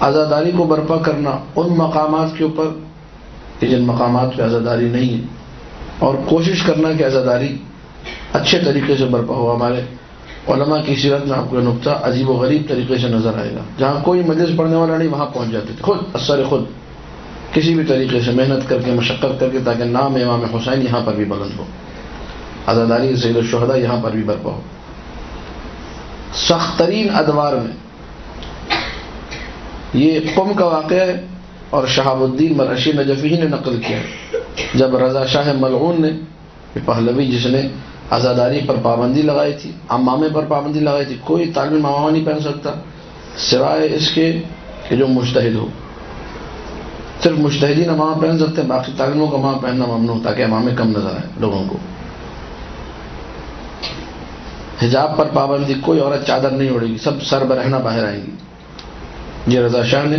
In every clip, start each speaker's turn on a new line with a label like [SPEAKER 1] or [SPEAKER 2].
[SPEAKER 1] عزاداری کو برپا کرنا ان مقامات کے اوپر کہ جن مقامات پہ عزاداری نہیں ہے، اور کوشش کرنا کہ عزاداری اچھے طریقے سے برپا ہو۔ ہمارے علماء کی سیرت میں آپ کو نقطہ عجیب و غریب طریقے سے نظر آئے گا، جہاں کوئی مجلس پڑھنے والا نہیں وہاں پہنچ جاتے تھے خود اثر خود، کسی بھی طریقے سے محنت کر کے مشقت کر کے، تاکہ نام امام حسین یہاں پر بھی بلند ہو، عزاداری سید الشہداء یہاں پر بھی برپا ہو۔ سخت ترین ادوار میں یہ قم کا واقعہ ہے، اور شہاب الدین مرعشی نجفی نے نقل کیا ہے، جب رضا شاہ ملعون نے، پہلوی جس نے عزاداری پر پابندی لگائی تھی، عمامے پر پابندی لگائی تھی، کوئی طالب عمامہ نہیں پہن سکتا سوائے اس کے کہ جو مجتہد ہو، صرف مجتہدین عمامہ پہن سکتے ہیں، باقی طالبوں کا عمامہ پہننا ممنوع، تاکہ عمامے کم نظر آئے لوگوں کو۔ حجاب پر پابندی، کوئی عورت چادر نہیں اوڑھے گی، سب سر برہنہ باہر آئیں گی۔ یہ رضا شاہ نے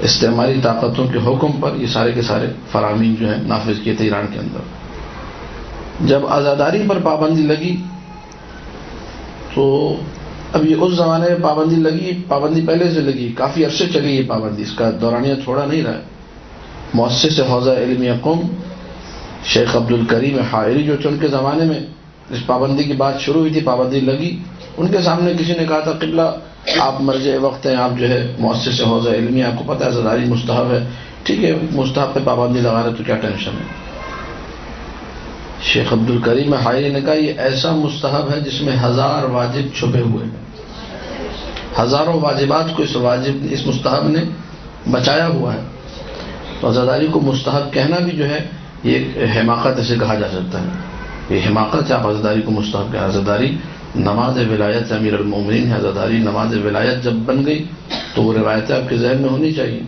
[SPEAKER 1] استعماری طاقتوں کے حکم پر یہ سارے کے سارے فرامین جو ہیں نافذ کیے تھے ایران کے اندر۔ جب عزاداری پر پابندی لگی تو اب یہ اس زمانے میں پابندی لگی، پابندی پہلے سے لگی، کافی عرصے چلی یہ پابندی، اس کا دورانیہ تھوڑا نہیں رہا۔ مؤسس حوزہ علمیہ قم شیخ عبدالکریم حائری جو تھے، ان کے زمانے میں اس پابندی کی بات شروع ہوئی تھی، پابندی لگی، ان کے سامنے کسی نے کہا تھا قبلہ آپ مرجع وقت ہیں، آپ جو ہے مؤسس حوزہ علمیہ، آپ کو پتہ ہے عزاداری مستحب ہے، ٹھیک ہے مستحب پہ پابندی لگا رہے تو کیا ٹینشن ہے؟ شیخ عبدالکریم حائری نے کہا یہ ایسا مستحب ہے جس میں 1000 واجب چھپے ہوئے ہیں، ہزاروں واجبات کو اس مستحب نے بچایا ہوا ہے۔ تو عزاداری کو مستحب کہنا بھی جو ہے یہ ایک حماقت اسے کہا جا سکتا ہے، یہ حماقت ہے آپ عزاداری کو مستحب کہیں۔ عزاداری نماز ولایت سے امیر المومنین ہے، عزاداری نماز ولایت جب بن گئی تو وہ روایتیں آپ کے ذہن میں ہونی چاہیے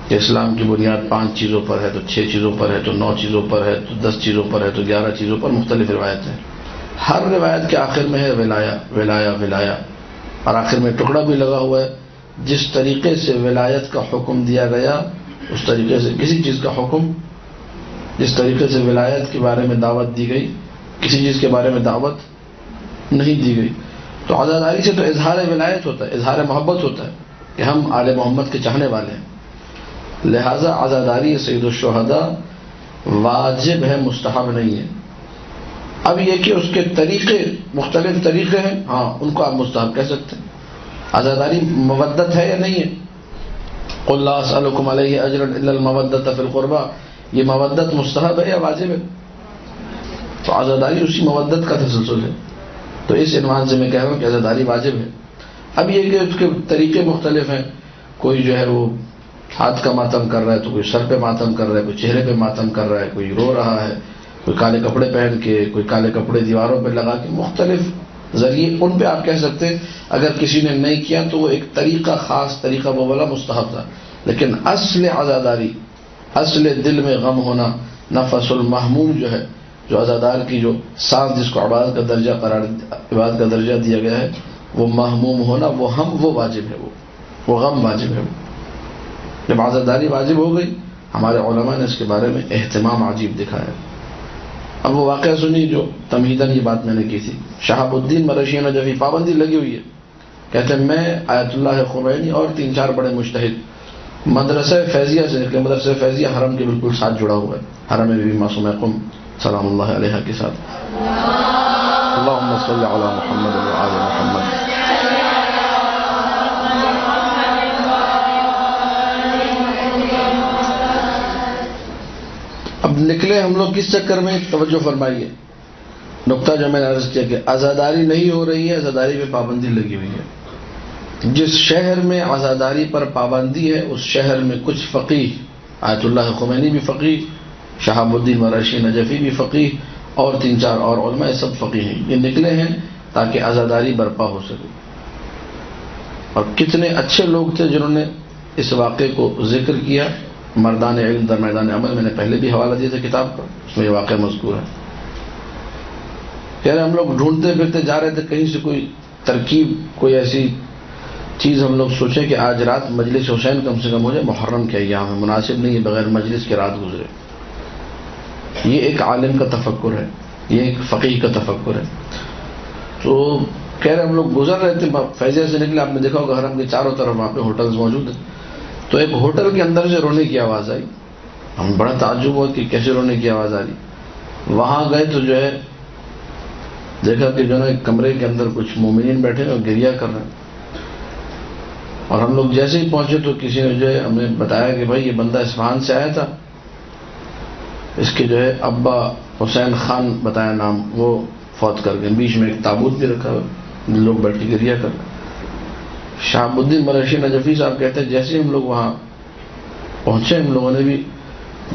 [SPEAKER 1] کہ اسلام کی بنیاد 5 چیزوں پر ہے، تو 6 چیزوں پر ہے، تو 9 چیزوں پر ہے، تو 10 چیزوں پر ہے، تو 11 چیزوں پر، مختلف روایتیں۔ ہر روایت کے آخر میں ہے ولایا ولایا ولایا، اور آخر میں ٹکڑا بھی لگا ہوا ہے، جس طریقے سے ولایت کا حکم دیا گیا اس طریقے سے کسی چیز کا حکم، جس طریقے سے ولایت کے بارے میں دعوت دی گئی کسی چیز کے بارے میں دعوت نہیں دی گئی۔ تو عزاداری سے تو اظہار ولایت ہوتا ہے، اظہار محبت ہوتا ہے کہ ہم آل محمد کے چاہنے والے ہیں، لہٰذا عزاداری سید الشہداء واجب ہے، مستحب نہیں ہے۔ اب یہ کہ اس کے طریقے مختلف طریقے ہیں، ہاں ان کو آپ مستحب کہہ سکتے ہیں۔ عزاداری مودت ہے یا نہیں ہے؟ قل لا اسألکم علیہ اجرا الا المودۃ فی القربى، یہ مودت مستحب ہے یا واجب ہے؟ تو عزاداری اسی مودت کا تسلسل ہے، تو اس عنوان سے میں کہہ رہا ہوں کہ عزاداری واجب ہے۔ اب یہ کہ اس کے طریقے مختلف ہیں، کوئی جو ہے وہ ہاتھ کا ماتم کر رہا ہے، تو کوئی سر پہ ماتم کر رہا ہے، کوئی چہرے پہ ماتم کر رہا ہے، کوئی رو رہا ہے، کوئی کالے کپڑے پہن کے، کوئی کالے کپڑے دیواروں پہ لگا کے، مختلف ذریعے ان پہ آپ کہہ سکتے ہیں۔ اگر کسی نے نہیں کیا تو وہ ایک طریقہ، خاص طریقہ وہ والا مستحب تھا، لیکن اصل عزاداری، اصل دل میں غم ہونا، نفس المحموم جو ہے، جو عزادار کی جو سانس جس کو عبادت کا درجہ عبادت کا درجہ دیا گیا ہے، وہ محموم ہونا، وہ ہم، وہ واجب ہے، وہ غم واجب ہے۔ جب عزاداری واجب ہو گئی، ہمارے علماء نے اس کے بارے میں اہتمام عجیب دکھایا۔ اب وہ واقعہ سنی جو تمہیداً یہ بات میں نے کی تھی، شہاب الدین مرعشی نجفی، پابندی لگی ہوئی ہے، کہتے ہیں میں آیت اللہ خمینی اور 3-4 بڑے مجتہد مدرسہ فیضیہ سے نکلے، مدرسہ فیضیہ حرم کے بالکل ساتھ جڑا ہوا ہے، حرم بی بی معصومہ قم سلام اللہ علیہ کے ساتھ۔ اللہم صلی علی محمد و آل محمد۔ اب نکلے ہم لوگ کس چکر میں، توجہ فرمائیے، نقطہ جو میں نے عرض کیا کہ عزاداری نہیں ہو رہی ہے، عزاداری پہ پابندی لگی ہوئی ہے۔ جس شہر میں عزاداری پر پابندی ہے اس شہر میں کچھ فقیہ، آیت اللہ خمینی بھی فقیہ، شہاب الدین مرعشی نجفی بھی فقیہ، اور 3-4 اور علماء، سب فقیہ ہیں، یہ نکلے ہیں تاکہ عزاداری برپا ہو سکے۔ اور کتنے اچھے لوگ تھے جنہوں نے اس واقعے کو ذکر کیا، مردان علم در میدان عمل، میں نے پہلے بھی حوالہ دیا تھا کتاب کا، اس میں یہ واقعہ مذکور ہے۔ کہہ رہے ہم لوگ ڈھونڈتے پھرتے جا رہے تھے کہیں سے کوئی ترکیب، کوئی ایسی چیز ہم لوگ سوچیں کہ آج رات مجلس حسین کم سے کم ہو جائے، محرم کے ایام ہے، مناسب نہیں ہے بغیر مجلس کے رات گزرے۔ یہ ایک عالم کا تفکر ہے، یہ ایک فقیہ کا تفکر ہے۔ تو کہہ رہے ہم لوگ گزر رہے تھے فیضیہ سے نکلے، آپ نے دیکھا ہوگا حرم کے چاروں طرف وہاں پہ ہوٹلز موجود ہیں، تو ایک ہوٹل کے اندر سے رونے کی آواز آئی. ہم بڑا تعجب ہوا کہ کیسے رونے کی آواز آ رہی. وہاں گئے تو جو ہے دیکھا کہ جو ہے ایک کمرے کے اندر کچھ مومنین بیٹھے اور گریہ کر رہے ہیں. اور ہم لوگ جیسے ہی پہنچے تو کسی نے جو ہے ہمیں بتایا کہ بھائی یہ بندہ اصفہان سے آیا تھا، اس کے جو ہے ابا حسین خان بتایا نام، وہ فوت کر گئے. بیچ میں ایک تابوت بھی رکھا ہوا، لوگ بیٹھ کے گریہ کر رہے. شہاب الدین مرشی نجفی صاحب کہتے ہیں جیسے ہم لوگ وہاں پہنچے ہم لوگوں نے بھی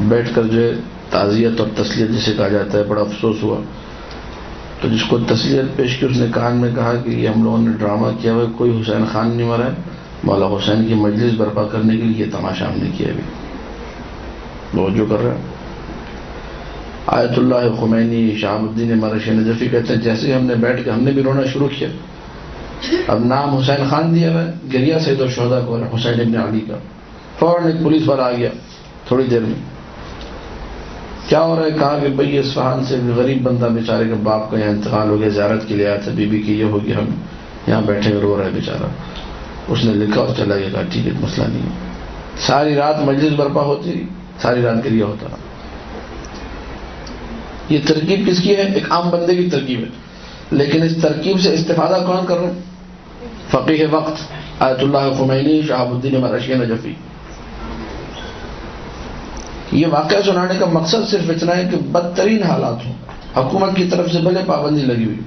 [SPEAKER 1] بیٹھ کر جو ہے تعزیت اور تسلیت جسے کہا جاتا ہے، بڑا افسوس ہوا. تو جس کو تسلیت پیش کی اس نے کان میں کہا کہ یہ ہم لوگوں نے ڈرامہ کیا ہوا ہے، کوئی حسین خان نہیں مرا ہے، مولا حسین کی مجلس برپا کرنے کے لیے یہ تماشا ہم نے کیا بھی. توجہ کر رہے ہیں. آیت اللہ خمینی شہاب الدین مرشی نجفی کہتے ہیں جیسے ہم نے بیٹھ کے ہم نے بھی رونا شروع کیا. اب نام حسین خان دیا ہوا ہے، گریہ سید الشہداء کو حسین ابن علی کا. فوراً ایک پولیس والا آ گیا تھوڑی دیر میں. کیا ہو رہا ہے؟ کہا کہ بھئی اصفہان سے غریب بندہ بیچارے کے باپ کا یہاں انتقال ہو گیا، زیارت کے لیے آیا تھا، بی بی کی یہ ہو گیا، ہم یہاں بیٹھے رو رہا ہے بیچارہ. اس نے لکھا اور چلا گیا، کہا ٹھیک ہے مسئلہ نہیں ہے. ساری رات مجلس برپا ہوتی رہی، ساری رات گریہ ہوتا رہا. یہ ترکیب کس کی ہے؟ ایک عام بندے کی ترکیب ہے، لیکن اس ترکیب سے استفادہ کون کر رہے ہیں؟ فقیہ وقت آیت اللہ خمینی شہاب الدین مرشی نجفی. یہ واقعہ سنانے کا مقصد صرف اتنا ہے کہ بدترین حالات ہوں، حکومت کی طرف سے بھلے پابندی لگی ہوئی.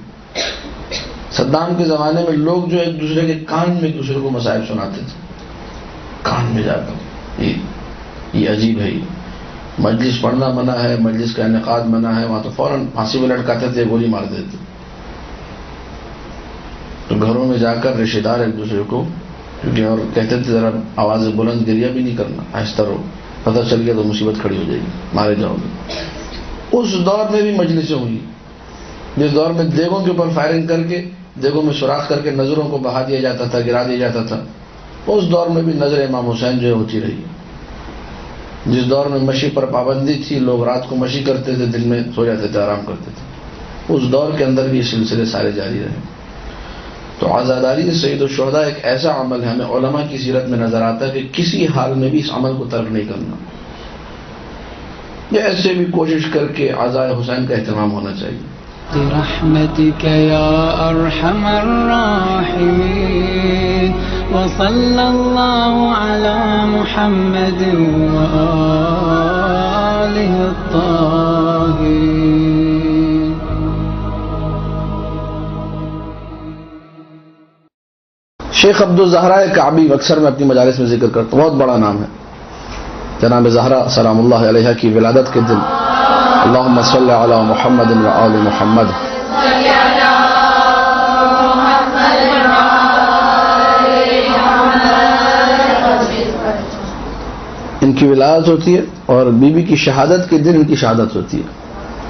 [SPEAKER 1] صدام کے زمانے میں لوگ جو ایک دوسرے کے کان میں ایک دوسرے کو مصائب سناتے تھے، کان میں جا کر. یہ عجیب ہے. مجلس پڑھنا منع ہے، مجلس کا انعقاد منع ہے، وہاں تو فوراً پھانسی میں لٹکاتے تھے، گولی مار دیتے. تو گھروں میں جا کر رشتہ دار ایک دوسرے کو کیونکہ اور کہتے تھے ذرا آواز بلند گریہ بھی نہیں کرنا، آہستہ رہو، پتہ چل گیا تو مصیبت کھڑی ہو جائے گی، مارے جاؤ گے. اس دور میں بھی مجلسیں ہوئی جس دور میں دیگوں کے اوپر فائرنگ کر کے دیگوں میں سوراخ کر کے نظروں کو بہا دیا جاتا تھا، گرا دیا جاتا تھا. اس دور میں بھی نظر امام حسین جو ہے ہوتی رہی. جس دور میں مشی پر پابندی تھی، لوگ رات کو مشی کرتے تھے، دن میں سو جاتے تھے، آرام کرتے تھے، اس دور کے اندر بھی یہ سلسلے سارے جاری رہے. تو عزاداری سید الشہداء ایک ایسا عمل ہے، ہمیں علماء کی سیرت میں نظر آتا ہے کہ کسی حال میں بھی اس عمل کو ترک نہیں کرنا. یا ایسے بھی کوشش کر کے عزائے حسین کا اہتمام ہونا چاہیے.
[SPEAKER 2] برحمتك يا أرحم الراحمين وصلى الله على محمد وآله الطاهرين.
[SPEAKER 1] شیخ عبدالزہرا کعبی اکثر میں اپنی مجالس میں ذکر کرتا ہوں، بہت بڑا نام ہے. جناب زہرا سلام اللہ علیہا کی ولادت کے دن اللہم صلی علی محمد و آل محمد. ان کی ولادت ہوتی ہے اور بی بی کی شہادت کے دن ان کی شہادت ہوتی ہے.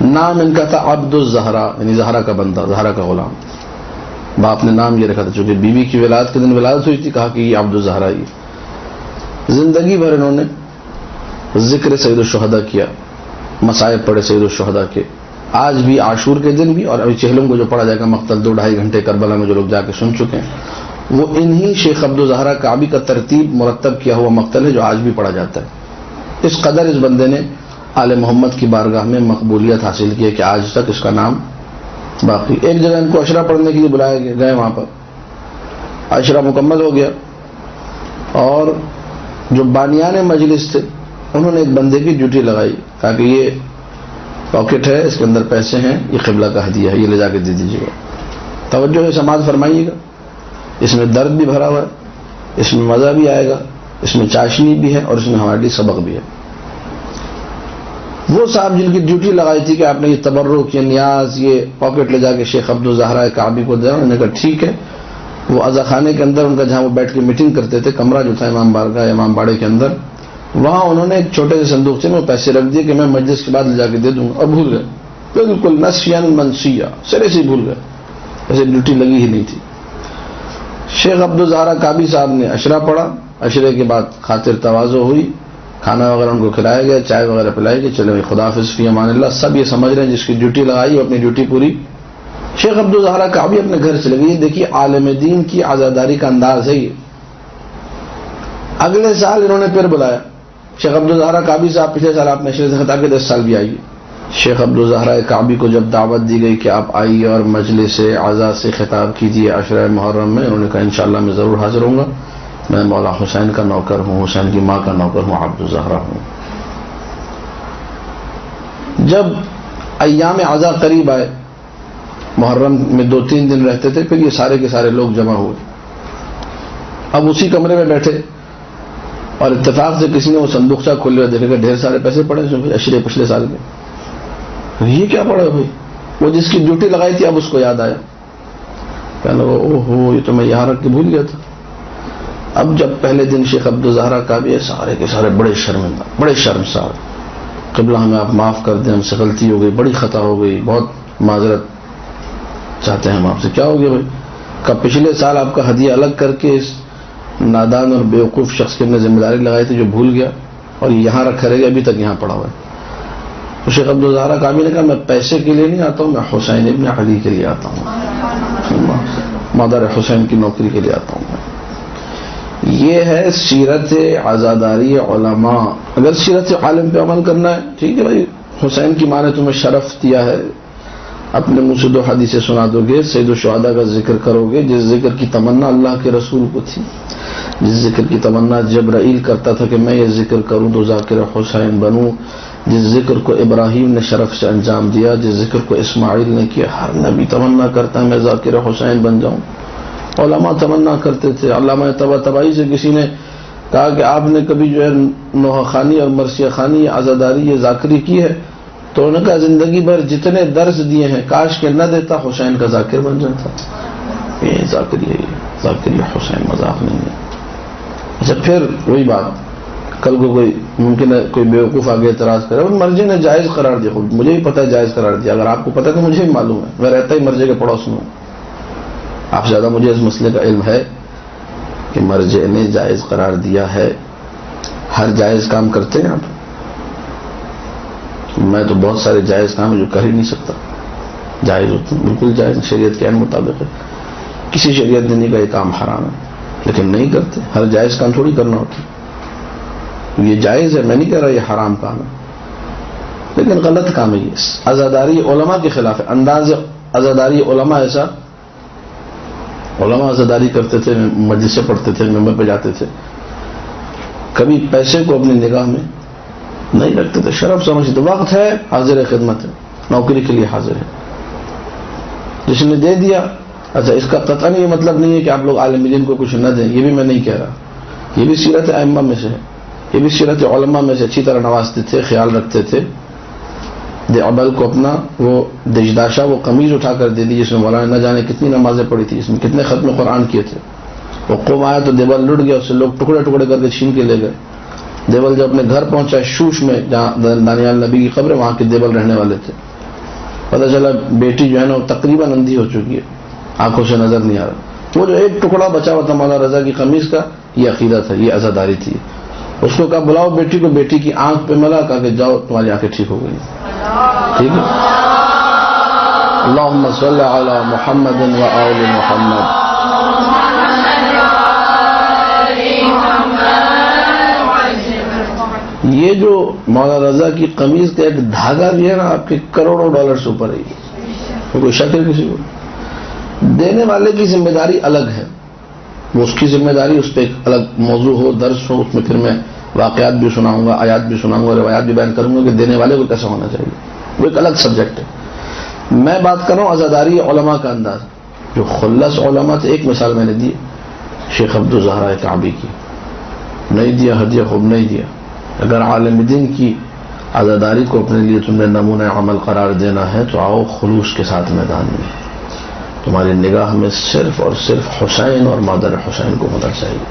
[SPEAKER 1] نام ان کا تھا عبد الزہرا، یعنی زہرا کا بندہ، زہرا کا غلام. باپ نے نام یہ رکھا تھا، چونکہ بی بی کی ولادت کے دن ولادت ہوئی تھی، کہا کہ یہ عبد الزہرا ہی. زندگی بھر انہوں نے ذکر سید الشہداء کیا، مصائب پڑھے سید الشہداء کے. آج بھی عاشور کے دن بھی، اور ابھی چہلم کو جو پڑھا جائے گا مقتل 2-2.5 گھنٹے کربلا میں جو لوگ جا کے سن چکے ہیں، وہ انہی شیخ عبدالزہرا کعبی کا ترتیب مرتب کیا ہوا مقتل ہے جو آج بھی پڑھا جاتا ہے. اس قدر اس بندے نے آل محمد کی بارگاہ میں مقبولیت حاصل کی ہے کہ آج تک اس کا نام باقی. ایک جگہ ان کو عشرہ پڑھنے کے لیے بلایا گئے، وہاں پر عشرہ مکمل ہو گیا اور جو بانیان مجلس تھے انہوں نے ایک بندے کی ڈیوٹی لگائی، کہا کہ یہ پاکٹ ہے، اس کے اندر پیسے ہیں، یہ قبلہ کا ہدیہ ہے، یہ لے جا کے دے دیجیے گا. توجہ ہے، سماعت فرمائیے گا. اس میں درد بھی بھرا ہوا ہے، اس میں مزہ بھی آئے گا، اس میں چاشنی بھی ہے اور اس میں ہمارے لیے سبق بھی ہے. وہ صاحب جن کی ڈیوٹی لگائی تھی کہ آپ نے یہ تبرک، یہ نیاز، یہ پاکٹ لے جا کے شیخ عبدالزہرا کعبی کو دیں، انہوں نے کہا ٹھیک ہے. وہ عزا خانے کے اندر ان کا جہاں وہ بیٹھ کے میٹنگ کرتے تھے، کمرہ جو تھا امام بارگاہ امام باڑے کے اندر، وہاں انہوں نے ایک چھوٹے سے صندوق سے میں پیسے رکھ دیے کہ میں مجلس کے بعد لے جا کے دے دوں گا، اور بھول گئے بالکل نسیان منسیہ، سرے سے بھول گئے، ایسے ڈیوٹی لگی ہی نہیں تھی. شیخ عبدالزہرا کعبی صاحب نے عشرہ پڑھا، عشرے کے بعد خاطر تواضع ہوئی، کھانا وغیرہ ان کو کھلایا گیا، چائے وغیرہ پلائی گئی، چلے بھائی خدا حافظ فی امان اللہ. سب یہ سمجھ رہے ہیں جس کی ڈیوٹی لگائی وہ اپنی ڈیوٹی پوری شیخ عبدالزہرا کعبی اپنے گھر چلے گئے. دیکھیے عالم دین کی عزاداری کا انداز ہے یہ. اگلے سال انہوں نے پھر بلایا شیخ عبدالزہرا کعبی صاحب پچھلے سال آپ نشر سے خطاب کے 10 سال بھی آئیے. شیخ عبدالزہرا کعبی کو جب دعوت دی گئی کہ آپ آئیے اور مجلس عزا سے خطاب کیجیے عشرہ محرم میں، انہوں نے کہا انشاءاللہ میں ضرور حاضر ہوں گا، میں مولا حسین کا نوکر ہوں، حسین کی ماں کا نوکر ہوں، عبدالزہرا ہوں. جب ایام عزا قریب آئے، محرم میں 2-3 دن رہتے تھے، پھر یہ سارے کے سارے لوگ جمع ہوئے. اب اسی کمرے میں بیٹھے اور اتفاق سے کسی نے وہ صندوقچہ کھولے اور دیکھے کہ ڈھیر سارے پیسے پڑے ہیں اشرے پچھلے سال کے. یہ کیا پڑا بھائی؟ وہ جس کی ڈیوٹی لگائی تھی اب اس کو یاد آیا، کہنے لگا او ہو یہ تو میں یہاں رکھ کے بھول گیا تھا. اب جب پہلے دن شیخ عبدالزہرا کعبی سارے کے سارے بڑے شرمندہ، بڑے شرمسار، قبلہ ہمیں آپ معاف کر دیں، ہم سے غلطی ہو گئی، بڑی خطا ہو گئی، بہت معذرت چاہتے ہیں ہم آپ سے. کیا ہو گیا بھائی؟ کہ پچھلے سال آپ کا ہدیہ الگ کر کے اس نادان اور بیوقوف شخص کے اپنے ذمہ داری لگائی تھی جو بھول گیا، اور یہاں رکھا رہے گا، ابھی تک یہاں پڑا ہوا ہے. تو شیخ عبدالزہرا کعبی نے کہا میں پیسے کے لیے نہیں آتا ہوں، میں حسین ابن علی کے لیے آتا ہوں، مادر حسین کی نوکری کے لیے آتا ہوں. یہ ہے سیرت عزاداری علماء. اگر سیرت عالم پہ عمل کرنا ہے ٹھیک ہے بھائی، حسین کی ماں نے تمہیں شرف دیا ہے، اپنے منہ سے 2 حدیثیں سنا دو گے، سید الشہداء کا ذکر کرو گے، جس ذکر کی تمنا اللہ کے رسول کو تھی، جس ذکر کی تمنا جبرائیل کرتا تھا کہ میں یہ ذکر کروں تو ذاکر حسین بنوں، جس ذکر کو ابراہیم نے شرف سے انجام دیا، جس ذکر کو اسماعیل نے کیا. ہر نبی تمنا کرتا ہے میں ذاکر حسین بن جاؤں. علماء تمنا کرتے تھے. علامہ طباطبائی سے کسی نے کہا کہ آپ نے کبھی جو ہے نوحہ خانی اور مرثیہ خانی عزاداری یہ ذاکری کی ہے؟ تو انہوں نے کہا زندگی بھر جتنے درس دیے ہیں کاش کہ نہ دیتا، حسین کا ذاکر بن جاتا. یہ ذاکری ہے، ذاکری حسین مذاق نہیں ہے. اچھا پھر وہی بات، کل کو کوئی ممکن ہے کوئی بیوقوف آگے اعتراض کرے، مرجع نے جائز قرار دیا، خود مجھے بھی پتہ ہے جائز قرار دیا، اگر آپ کو پتہ ہے تو مجھے بھی معلوم ہے، میں رہتا ہی مرجع کے پڑوس میں ہوں. آپ سے زیادہ مجھے اس مسئلے کا علم ہے کہ مرجع نے جائز قرار دیا ہے. ہر جائز کام کرتے ہیں آپ؟ میں تو بہت سارے جائز کام جو کر ہی نہیں سکتا، جائز ہوتے ہیں بالکل جائز، شریعت کے عین مطابق ہے. کسی شریعت نے نہیں کہا یہ کام حرام ہے، لیکن نہیں کرتے. ہر جائز کام تھوڑی کرنا ہوتا ہے. یہ جائز ہے، میں نہیں کہہ رہا یہ حرام کام ہے، لیکن غلط کام ہے. یہ عزاداری علماء کے خلاف ہے. انداز عزاداری علماء ایسا، علماء عزاداری کرتے تھے، مجلس سے پڑھتے تھے، ممبر پہ جاتے تھے، کبھی پیسے کو اپنی نگاہ میں نہیں رکھتے تھے، شرف سمجھتے تھے. وقت ہے، حاضر خدمت ہے، نوکری کے لیے حاضر ہے، جس نے دے دیا. اچھا اس کا قطعاً یہ مطلب نہیں ہے کہ آپ لوگ عالم دین کو کچھ نہ دیں، یہ بھی میں نہیں کہہ رہا. یہ بھی سیرت ائمہ میں سے ہے، یہ بھی سیرت علماء میں سے. اچھی طرح نوازتے تھے، خیال رکھتے تھے. دیوبل کو اپنا وہ دجداشا وہ قمیض اٹھا کر دے دی جس میں مولانا نہ جانے کتنی نمازیں پڑھی تھی، اس میں کتنے ختم قرآن کیے تھے. وہ قوم آیا تو دیوبل لٹ گیا، اس سے لوگ ٹکڑے ٹکڑے کر کے چھین کے لے گئے. دیوبل جب اپنے گھر پہنچا شوش میں جہاں دانیال نبی کی قبر ہے، وہاں کے دیوبل رہنے والے تھے. پتہ چلا بیٹی جو ہے نا وہ تقریباً اندھی ہو چکی ہے، آنکھوں سے نظر نہیں آ رہا. وہ جو ایک ٹکڑا بچا ہوا تھا مولانا رضا کی قمیض کا، یہ عقیدہ تھا، یہ عزاداری تھی. اس کو کہا بلاؤ بیٹی کو، بیٹی کی آنکھ پہ ملا، کہا کہ جاؤ تمہاری آنکھیں ٹھیک ہو گئی. ٹھیک ہے. اللہم صلی علی محمد و آل محمد. یہ جو مولانا رضا کی قمیض کا ایک دھاگا بھی ہے نا، آپ کے کروڑوں ڈالر سے اوپر ہے. کوئی شک ہے کسی کو؟ دینے والے کی ذمہ داری الگ ہے، وہ اس کی ذمہ داری، اس پہ ایک الگ موضوع ہو، درس ہو، اس میں پھر میں واقعات بھی سناؤں گا، آیات بھی سناؤں گا، روایات بھی بیان کروں گا کہ دینے والے کو کیسا ہونا چاہیے. وہ ایک الگ سبجیکٹ ہے. میں بات کر رہا ہوں عزاداری علماء کا انداز. جو خلص علماء تھے، ایک مثال میں نے دی شیخ عبدالزہرا کعبی کی، نہیں دیا ہدیہ، خوب نہیں دیا. اگر عالم دین کی عزاداری کو اپنے لیے تم نے نمونہ عمل قرار دینا ہے تو آؤ خلوص کے ساتھ میدان میں. تمہاری نگاہ میں صرف اور صرف حسین اور مادر حسین کو ہونا چاہیے.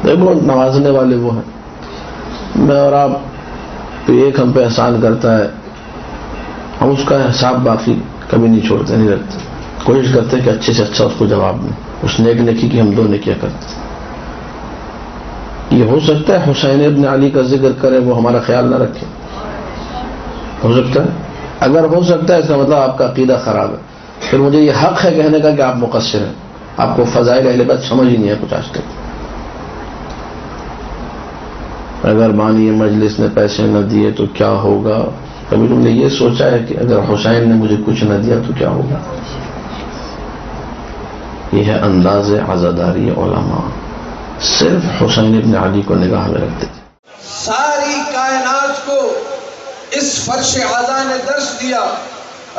[SPEAKER 1] دیکھو نوازنے والے وہ ہیں، میں اور آپ تو ایک ہم پہ احسان کرتا ہے، ہم اس کا حساب باقی کبھی نہیں چھوڑتے، نہیں رکھتے. کوشش کرتے کہ اچھے سے اچھا اس کو جواب دیں. اس نے ایک نیکی کی، ہم 2 نیکیاں کرتے. یہ ہو سکتا ہے حسین ابن علی کا ذکر کرے، وہ ہمارا خیال نہ رکھے، ہو سکتا ہے. اگر ہو سکتا ہے اس کا مطلب آپ کا عقیدہ خراب ہے. پھر مجھے یہ حق ہے کہنے کا کہ آپ مقصر ہیں، آپ کو فضائل اہل بیت سمجھ ہی نہیں ہے کچھ آج تک۔ اگر بانی مجلس نے پیسے نہ دیے تو کیا ہوگا؟ کبھی تم نے یہ سوچا ہے کہ اگر حسین نے مجھے کچھ نہ دیا تو کیا ہوگا؟ یہ ہے انداز عزاداری علماء، صرف حسین ابن علی کو نگاہ میں رکھتے تھے۔
[SPEAKER 3] ساری کائنات کو اس فرش اعضا نے درس دیا،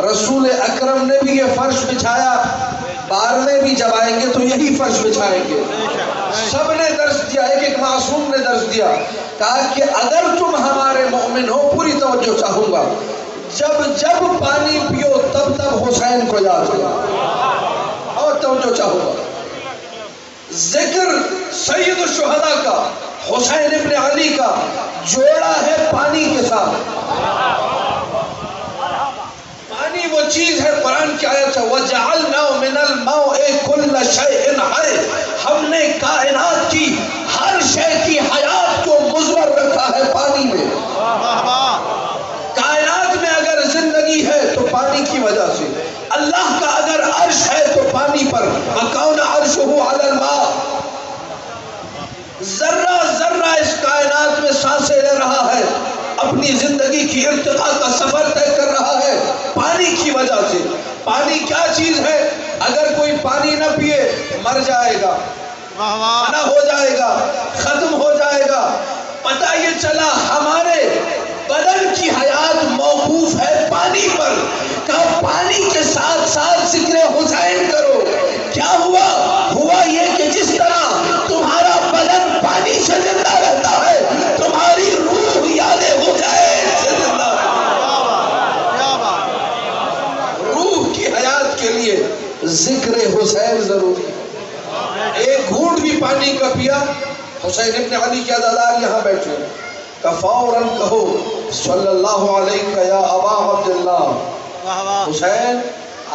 [SPEAKER 3] رسول اکرم نے بھی یہ فرش بچھایا، بارہویں بھی جب آئیں گے تو یہی فرش بچھائیں گے۔ سب نے درس دیا، ایک ایک معصوم نے درس دیا، کہا کہ اگر تم ہمارے مومن ہو پوری توجہ چاہوں گا، جب جب پانی پیو تب تب حسین کو یاد کرو اور توجہ چاہوں گا۔ ذکر سید الشہداء کا، حسین ابن علی کا جوڑا ہے پانی کے ساتھ۔ پانی وہ چیز ہے، قرآن کی آیت ہے وَجَعَلْنَا مِنَ الْمَاءِ كُلَّ شَيْءٍ حَيٍّ، ہم نے کائنات کی ہر شے کی حیات کو مضمر رکھا ہے پانی میں۔ کائنات میں اگر زندگی ہے تو پانی کی وجہ سے، اللہ کا اگر عرش ہے تو پانی پر، وَكَوْنَ عَرْشُهُ عَلَى الْمَاءِ، ذرہ ذرہ اس کائنات میں سانسیں لے رہا ہے، اپنی زندگی کی ارتقاء کا سفر طے کر رہا ہے پانی کی وجہ سے۔ پانی کیا چیز ہے؟ اگر کوئی پانی نہ پیے مر جائے گا، فنا ہو جائے گا، ختم ہو جائے گا۔ پتہ یہ چلا ہمارے بدن کی حیات موقوف ہے پانی پر، کہا پانی کے ساتھ ساتھ ذکر حسین کرو۔ کیا ہوا؟ ہوا یہ کہ جس طرح تمہارا بدن پانی سے زندہ رہتا ہے، تمہاری روح یاد حسین سے زندہ رہتا ہے۔ روح کی حیات کے لیے ذکر حسین ضروری ہے۔ ایک گھونٹ بھی پانی کا پیا، حسین ابن علی کے عزادار یہاں بیٹھے، کہ فوراً کہو صلی اللہ علیہ یا ابا عبداللہ، حسین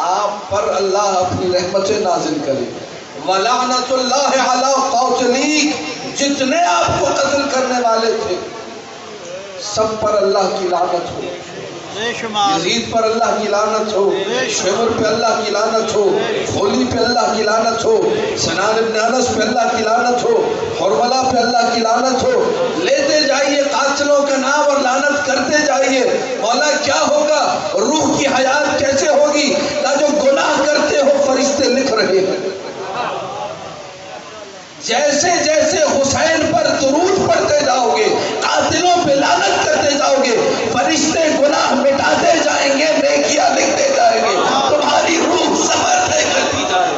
[SPEAKER 3] آپ پر اللہ اپنی رحمت نازل کرے۔ وَلَعْنَةُ اللَّهِ عَلَىٰ قَاتِلِيكَ، جتنے آپ کو قتل کرنے والے تھے سب پر اللہ کی لعنت ہو، یزید پر اللہ کی لعنت ہو، شمر پہ اللہ کی لعنت ہو، خولی پہ اللہ کی لعنت ہو، سنان ابن انس پہ اللہ کی لعنت ہو، حرملہ پہ اللہ کی لعنت ہو۔ لیتے جائیے قاتلوں کا نام اور لعنت کرتے جائیے۔ مولا کیا ہوگا؟ روح کی حیات کیسے ہوگی؟ کہ جو گناہ کرتے ہو فرشتے لکھ رہے ہیں۔ جیسے جیسے حسین پر درود پڑھتے جاؤ گے، قاتلوں پہ لعنت کرتے جاؤ گے، فرشتے گناہ مٹاتے جائیں گے، نیکیاں لکھتے جائیں گے، تمہاری روح سفر طے کرتی جائے گی۔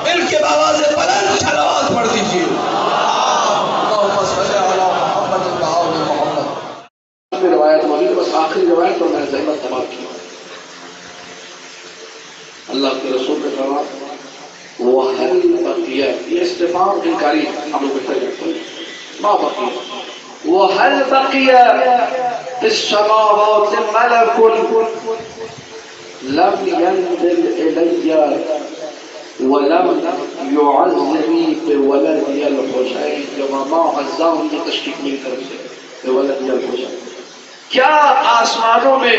[SPEAKER 3] مل کے آواز بلند صلوات پڑھ دیجیے۔ اللہم صل علی محمد و آل محمد۔ روایت موجود، بس آخری روایت تو میں نے زحمت تمام کی۔ اللہ کے رسول نے فرمایا وَهَلْ بَقِيَ، یہ استفہام انکاری ہے، ہم لوگ بہتر کرتے ہیں، ما بقیہ، وَهَلْ بَقِيَ فِي السَّمَاوَاتِ مَلَكٌ لَمْ يَنزِلْ إِلَيَّ وَلَمْ يُعَزِّنِي بِوَلَدِيَ الْحُسَيْنِ، جب ما عزاہم کی تشکیق میری طرف سے بِوَلَدِيَ الْحُسَيْنِ، کیا آسمانوں میں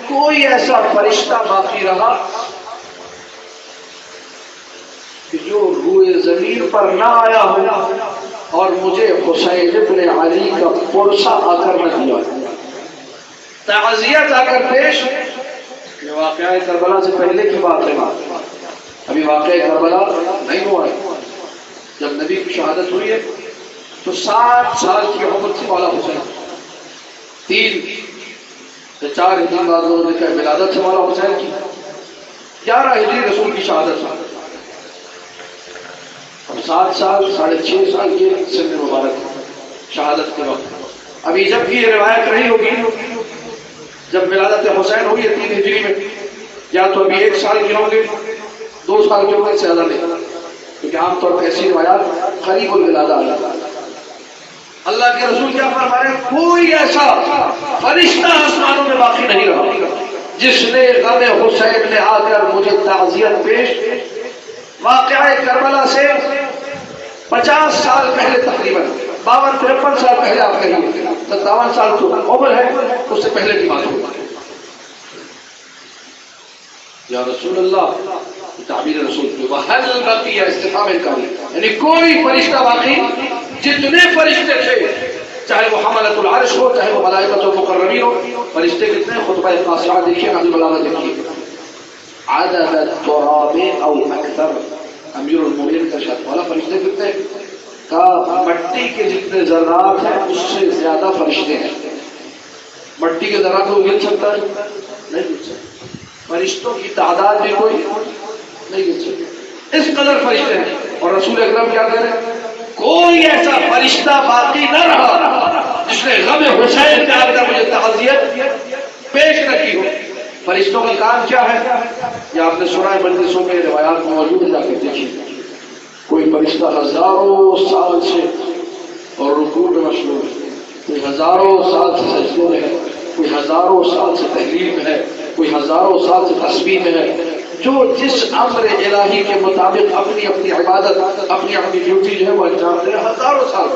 [SPEAKER 3] کوئی ایسا فرشتہ باقی رہا کہ جو روئے زمین پر نہ آیا ہو اور مجھے حسین ابن علی کا پرسہ آ کر نہ دیا، تعزیت آ کر پیش۔ یہ واقعہ کربلا سے پہلے کی بات ہے، ابھی واقعہ کربلا نہیں ہوا ہے۔ جب نبی کی شہادت ہوئی ہے تو 7 سال کی عمر تھی مولا حسین، 3 سے 4 ہجری بعد لوگوں نے کہا ولادت سے مولا حسین کی، 11 ہجری رسول کی شہادت ہے، 7 سال 6.5 سال کے سن مبارک شہادت کے وقت۔ ابھی جب کی یہ روایت رہی ہوگی جب ولادت حسین ہوئی ہے 3 ہجری میں، یا تو ابھی 1 سال کے ہوں گے، 2 سال کے ہوں گے، سے زیادہ نہیں، کیونکہ عام طور پر ایسی روایات قریب الولادہ آ جاتا ہے۔ اللہ کے رسول کیا فرما رہے ہیں؟ کوئی ایسا فرشتہ آسمانوں میں باقی نہیں رہا جس نے غم حسین میں آ کر مجھے تعزیت پیش۔ واقعہ کربلا سے 50 سال پہلے، تقریباً 52-53 سال پہلے، آپ کہیے 57 سال تو عمر ہے، اس سے پہلے کی بات ہوگی۔ یا رسول اللہ، تعبیر رسول کی وحل بقی استفہام انکاری، یعنی کوئی فرشتہ باقی، جتنے فرشتے تھے چاہے وہ حملۃ العرش ہو چاہے وہ ملائکۃ المقربین ہو، فرشتے کتنے؟ خطبہ قاصرہ دیکھیے، نازل بلاغہ دیکھیے، عدد التراب او اکثر، امیر المومنین کا ارشاد والا فرشتے کتنے؟ کہا مٹی کے جتنے ذرات ہیں اس سے زیادہ فرشتے ہیں۔ مٹی کے ذرات کو گن سکتا ہے؟ نہیں گن سکتا۔ فرشتوں کی تعداد بھی کوئی نہیں گن سکتا، اس قدر فرشتے ہیں۔ اور رسول اکرم کیا کہہ رہے ہیں؟ کوئی ایسا فرشتہ باقی نہ رہا جس نے غم حسین کا اندر مجھے تعزیت پیش نہ کی ہو۔ فرشتوں کا کام کیا ہے؟ یہ آپ نے سنا ہے، مجلسوں میں روایات موجود ہے، جا کے دیکھیے۔ کوئی فرشتہ ہزاروں سال سے اور رکوع میں مشغول ہے، کوئی ہزاروں سال سے سجدے میں ہے، کوئی ہزاروں سال سے تحلیل میں ہے، کوئی ہزاروں سال سے تسبیح میں ہے۔ جو جس امر الہی کے مطابق اپنی اپنی عبادت، اپنی اپنی ڈیوٹی جو ہے وہ انجام دے رہا ہزاروں سال۔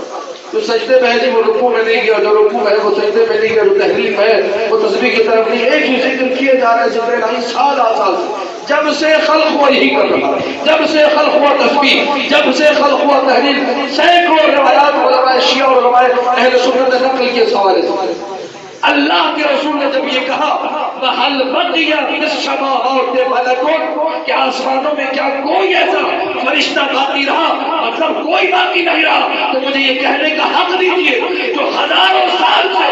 [SPEAKER 3] جو سجدے میں ہے وہ رکوع میں نہیں گیا، جو رکوع میں ہے وہ سجدے میں نہیں گیا، جو تحلیل میں ہے وہ تسبیح کی طرف نہیں، ایک ہی ذکر کیے جا رہے ہیں ذکر الہی سال سال سے۔ جب سے خلق ہوا یہی کر رہا، جب سے خلق ہوا تسبیح، جب سے خلق ہوا تحلیل۔ سینکڑوں روایات علماء شیعہ اور علماء اہل سنت نے نقل کیے اس حوالے سے۔ اللہ کے رسول نے جب یہ کہا بحل بقیہ السماوات ملک، کہ آسمانوں میں کیا کوئی ایسا فرشتہ باقی رہا، مطلب کوئی باقی نہیں رہا، تو مجھے یہ کہنے کا حق دیجیے جو ہزاروں سال سے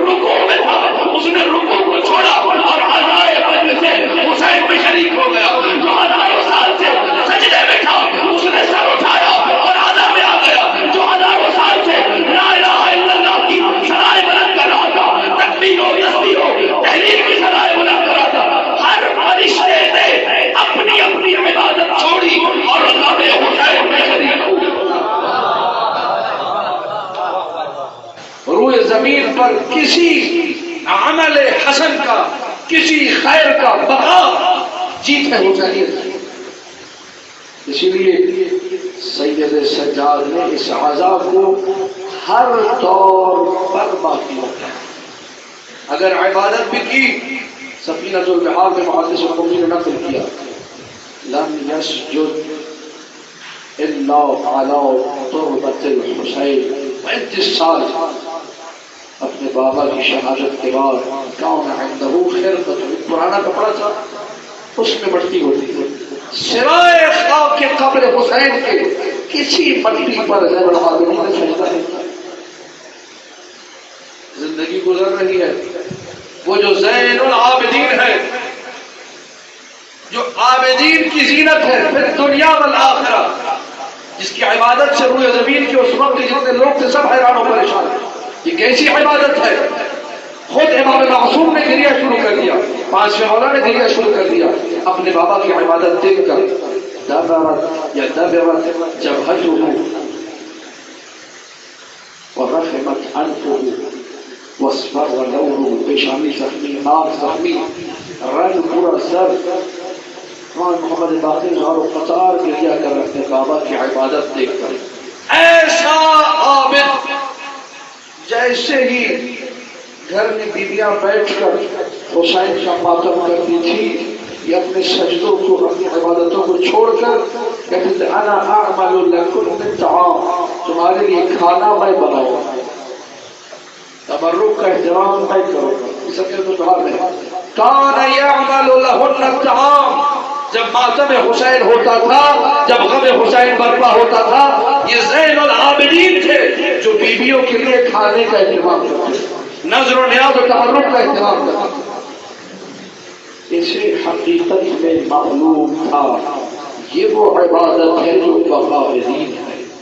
[SPEAKER 3] رکوع میں تھا اس نے رکوع کو چھوڑا اور ہزارے بجے سے حسین میں شریک ہو گیا، جو ہزاروں سال سے سجدے میں تھا اس نے سر اٹھایا اور آدھا میں آ گیا، جو ہزاروں سال سے لا الہ الا اللہ کی سرائے بلند کر رہا تھا، تکبیر ہو تسبیح ہو تحلیل کی سرائے بلند کر رہا تھا، ہر فرشتے نے اپنی اپنی عبادت چھوڑی اور غم حسین میں شریک ہو۔ روئے زمین پر کسی عمل حسن کا، کسی خیر کا بقا جیت ہے حسینیت۔ اسی لیے سید سجاد نے اس عذاب کو ہر طور پر باقی رکھا۔ اگر عبادت بھی کی، سفینۃ البحار میں محدث قومی نے نقل کیا، لم یسجد الا علی تربۃ الحسین، 35 سال اپنے بابا کی شہادت کے بعد کان عنده خرقۃ، پرانا کپڑا تھا اس میں مٹی ہوتی تھی، سرائے خاک کے قبر حسین کے کسی مٹی پر زین العابدین نے سجدہ نہیں کیا۔ زندگی گزر رہی ہے، وہ جو زین العابدین ہے، جو عابدین کی زینت ہے پھر دنیا والآخرہ، جس کی عبادت سے روئے زمین کے اس وقت جتنے لوگ تھے سب حیران و پریشان ہیں، یہ کیسی عبادت ہے؟ خود امام معصوم نے گریا شروع کر دیا، 5 مولا نے گریا شروع کر دیا اپنے بابا کی عبادت دیکھ کر۔ دبرت یا دبرت جبہتہ ورحمت انفہ واصفر لونہ، پیشانی زخمی، آنکھ زخمی، رنگ پورا زرد۔ محمد باقر غار و قطار گریا کر اپنے بابا کی عبادت دیکھ کر۔ ایسا عابد جیسے ہی گھر میں بیویاں بیٹھ کر حسین کا ماتم کرتی تھی، یہ اپنے سجدوں کو، اپنی عبادتوں کو چھوڑ کر کہتے تھے انا اعمل لکم من طعام، تمہارے لیے کھانا میں بناؤں، تبرک کا احترام میں کروں گا۔ اس سے تو کہا ہے کان یعمل لہن الطعام، جب ماتم حسین ہوتا تھا، جب غم حسین برپا ہوتا تھا، یہ زین العابدین تھے جو بیویوں کے لیے کھانے کا اہتمام کرتے، نظر و نیاز و تبرک کا اہتمام کرتے۔ اسے حقیقت میں معلوم تھا یہ وہ عبادت ہے جو بقا دین ہے۔